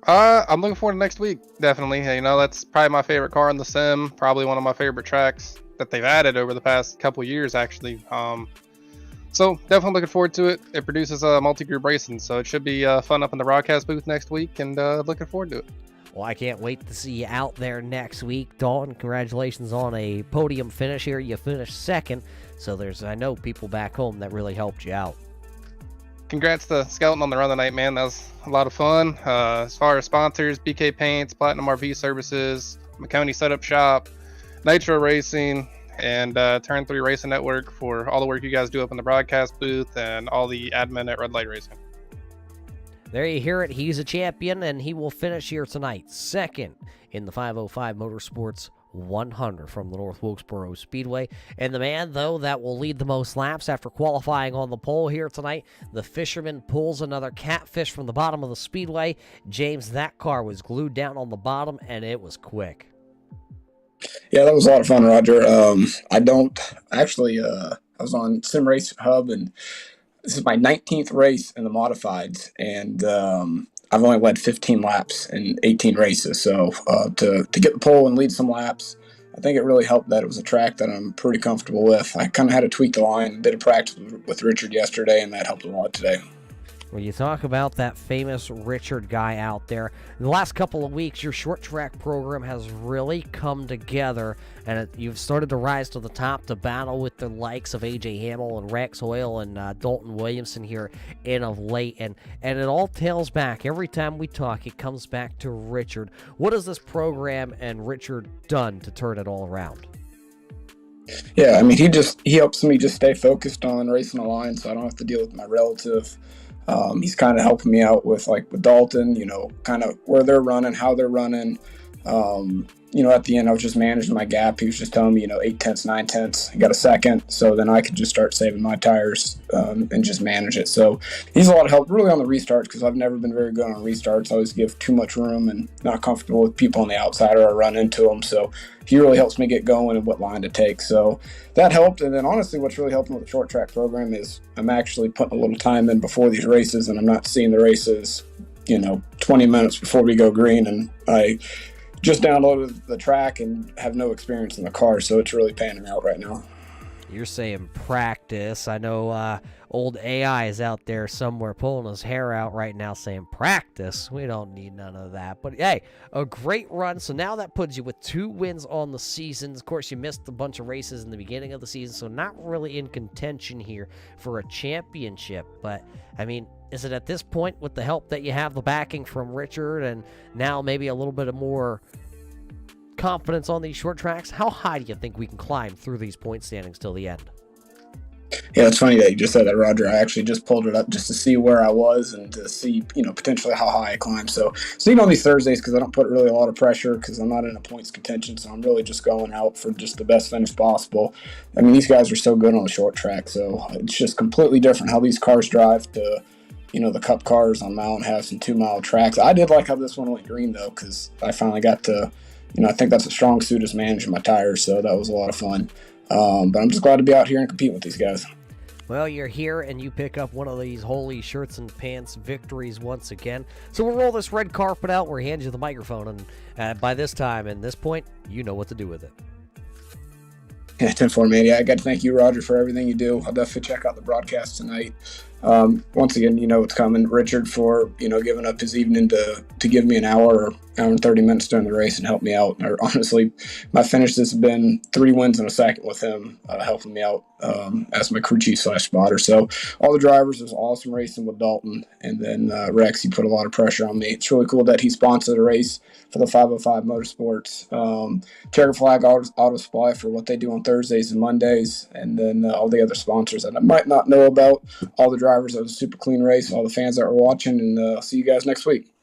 [SPEAKER 4] I'm looking forward to next week, definitely. You know, that's probably my favorite car in the sim, probably one of my favorite tracks that they've added over the past couple years, actually. So definitely looking forward to it. It produces multi-group racing, so it should be fun up in the broadcast booth next week, and looking forward to it.
[SPEAKER 2] Well, I can't wait to see you out there next week. Dalton, congratulations on a podium finish here. You finished second, so there's, I know, people back home that really helped you out.
[SPEAKER 4] Congrats to Skeleton on the run tonight, man. That was a lot of fun. As far as sponsors, BK Paints, Platinum RV Services, McConey Setup Shop, Nitro Racing, and Turn 3 Racing Network for all the work you guys do up in the broadcast booth and all the admin at Red Light Racing.
[SPEAKER 2] There you hear it. He's a champion, and he will finish here tonight, second in the 505 Motorsports 100 from the North Wilkesboro Speedway. And the man, though, that will lead the most laps after qualifying on the pole here tonight, the fisherman pulls another catfish from the bottom of the speedway. James, that car was glued down on the bottom, and it was quick.
[SPEAKER 5] Yeah, that was a lot of fun, Roger. I was on Sim Race Hub, and this is my 19th race in the modifieds, and I've only led 15 laps in 18 races. So to get the pole and lead some laps, I think it really helped that it was a track that I'm pretty comfortable with. I kind of had to tweak the line, did a practice with Richard yesterday, and that helped a lot today.
[SPEAKER 2] Well, you talk about that famous Richard guy out there. In the last couple of weeks, your short track program has really come together, and you've started to rise to the top to battle with the likes of AJ Hamill and Rex Hoyle and Dalton Williamson here in of late. And it all tails back. Every time we talk, it comes back to Richard. What has this program and Richard done to turn it all around?
[SPEAKER 5] Yeah, I mean, he helps me just stay focused on racing the line so I don't have to deal with my relative. He's kind of helping me out with Dalton, kind of where they're running, how they're running. At the end, I was just managing my gap. He was just telling me, 8 tenths, 9 tenths. I got a second. So then I could just start saving my tires and just manage it. So he's a lot of help really on the restarts because I've never been very good on restarts. I always give too much room and not comfortable with people on the outside or I run into them. So he really helps me get going and what line to take. So that helped. And then honestly, what's really helping with the short track program is I'm actually putting a little time in before these races and I'm not seeing the races, 20 minutes before we go green. And I just downloaded the track and have no experience in the car. So it's really panning out right now.
[SPEAKER 2] You're saying practice. I know old AI is out there somewhere pulling his hair out right now saying practice. We don't need none of that. But, hey, a great run. So now that puts you with 2 wins on the season. Of course, you missed a bunch of races in the beginning of the season, so not really in contention here for a championship. But, I mean, is it at this point with the help that you have, the backing from Richard, and now maybe a little bit of more confidence on these short tracks? How high do you think we can climb through these point standings till the end?
[SPEAKER 5] Yeah, it's funny that you just said that, Roger. I actually just pulled it up just to see where I was and to see, potentially how high I climb. So seeing on these Thursdays, because I don't put really a lot of pressure because I'm not in a points contention, so I'm really just going out for just the best finish possible. I mean, these guys are so good on the short track, so it's just completely different how these cars drive to, the cup cars on mile and a half and 2 mile tracks. I did like how this one went green, though, because I finally got to, I think that's a strong suit is managing my tires, so that was a lot of fun. But I'm just glad to be out here and compete with these guys.
[SPEAKER 2] Well, you're here and you pick up one of these holy shirts and pants victories once again. So we'll roll this red carpet out. We'll hand you the microphone, and by this time and this point, you know what to do with it.
[SPEAKER 5] Yeah, 10-4, man. Yeah, I got to thank you, Roger, for everything you do. I'll definitely check out the broadcast tonight. Once again, you know it's coming. Richard for, giving up his evening to give me an hour and 30 minutes during the race and help me out. Or, honestly, my finish has been 3 wins and a second with him helping me out as my crew chief / spotter. So all the drivers, it was awesome racing with Dalton. And then Rex, he put a lot of pressure on me. It's really cool that he sponsored a race for the 505 Motorsports. Checkered Flag Auto Supply for what they do on Thursdays and Mondays. And then all the other sponsors that I might not know about. All the drivers. It was a super clean race. All the fans that were watching. And I'll see you guys next week.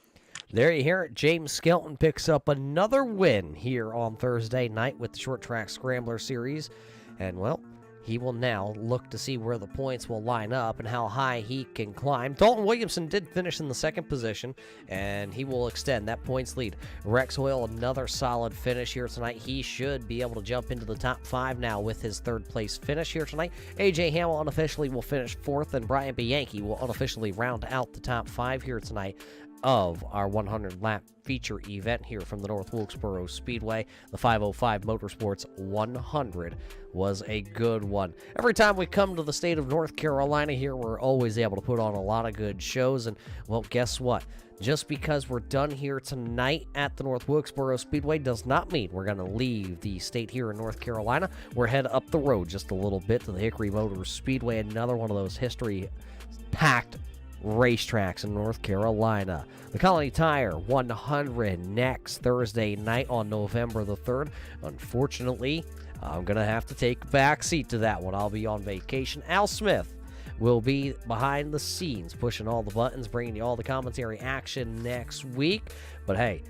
[SPEAKER 2] There you hear it. James Skelton picks up another win here on Thursday night with the Short Track Scrambler Series. And, well, he will now look to see where the points will line up and how high he can climb. Dalton Williamson did finish in the second position, and he will extend that points lead. Rex Hoyle, another solid finish here tonight. He should be able to jump into the top 5 now with his third-place finish here tonight. A.J. Hamill unofficially will finish 4th, and Brian Bianchi will unofficially round out the top 5 here tonight of our 100-lap feature event here from the North Wilkesboro Speedway. The 505 Motorsports 100 was a good one. Every time we come to the state of North Carolina here, we're always able to put on a lot of good shows. And, well, guess what? Just because we're done here tonight at the North Wilkesboro Speedway does not mean we're going to leave the state here in North Carolina. We're headed up the road just a little bit to the Hickory Motors Speedway, another one of those history-packed racetracks in North Carolina. The Colony Tire 100 next Thursday night on November the 3rd. Unfortunately, I'm going to have to take a back seat to that one. I'll be on vacation. Al Smith will be behind the scenes, pushing all the buttons, bringing you all the commentary action next week. But hey,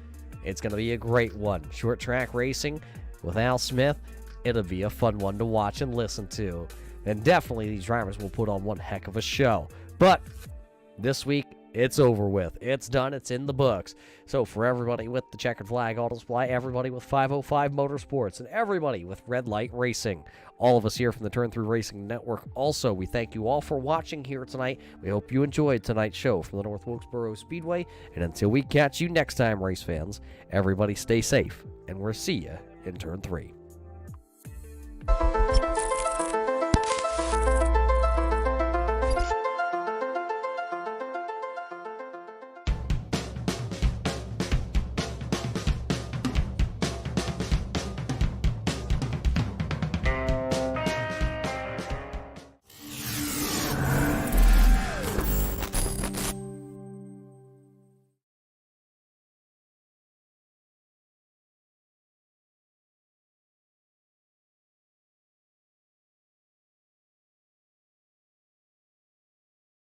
[SPEAKER 2] it's going to be a great one. Short track racing with Al Smith, it'll be a fun one to watch and listen to. And definitely these drivers will put on one heck of a show. But this week, it's over with. It's done. It's in the books. So for everybody with the Checkered Flag Auto Supply, everybody with 505 Motorsports, and everybody with Red Light Racing, all of us here from the Turn Through Racing Network, also, we thank you all for watching here tonight. We hope you enjoyed tonight's show from the North Wilkesboro Speedway. And until we catch you next time, race fans, everybody stay safe, and we'll see you in Turn 3.